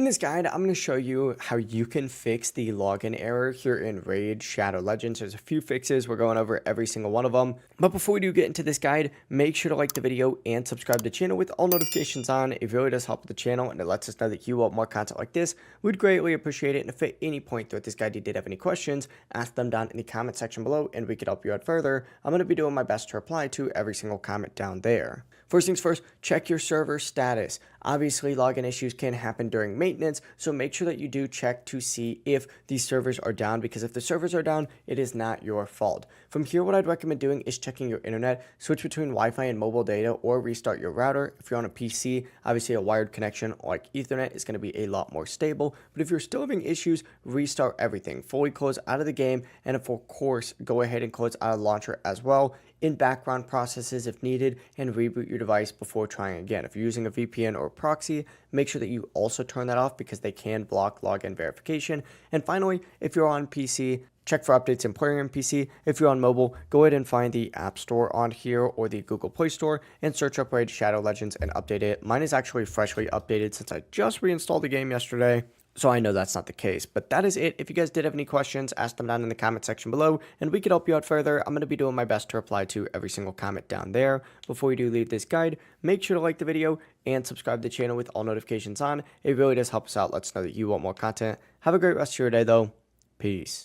In this guide, I'm going to show you how you can fix the login error here in Raid Shadow Legends. There's a few fixes. We're going over every single one of them. But before we do get into this guide, make sure to like the video and subscribe to the channel with all notifications on. It really does help the channel and it lets us know that you want more content like this. We'd greatly appreciate it. And if at any point throughout this guide you did have any questions, ask them down in the comment section below and we could help you out further. I'm going to be doing my best to reply to every single comment down there. First things first, check your server status. Obviously, login issues can happen during maintenance, so make sure that you do check to see if these servers are down, because if the servers are down, it is not your fault. From here, what I'd recommend doing is checking your internet, switch between Wi-Fi and mobile data, or restart your router. If you're on a PC, obviously a wired connection like Ethernet is going to be a lot more stable, but if you're still having issues, restart everything. Fully close out of the game, and of course, go ahead and close out of the launcher as well, in background processes if needed, and reboot your device before trying again. If you're using a VPN or proxy, make sure that you also turn that off because they can block login verification. And finally, if you're on PC, check for updates in Player on PC. If you're on mobile, go ahead and find the App Store on here or the Google Play Store and search up Raid Shadow Legends and update it. Mine is actually freshly updated since I just reinstalled the game yesterday, so I know that's not the case. But that is it. If you guys did have any questions, ask them down in the comment section below and we could help you out further. I'm going to be doing my best to reply to every single comment down there. Before you do leave this guide, make sure to like the video and subscribe to the channel with all notifications on. It really does help us out. Let us know that you want more content. Have a great rest of your day though. Peace.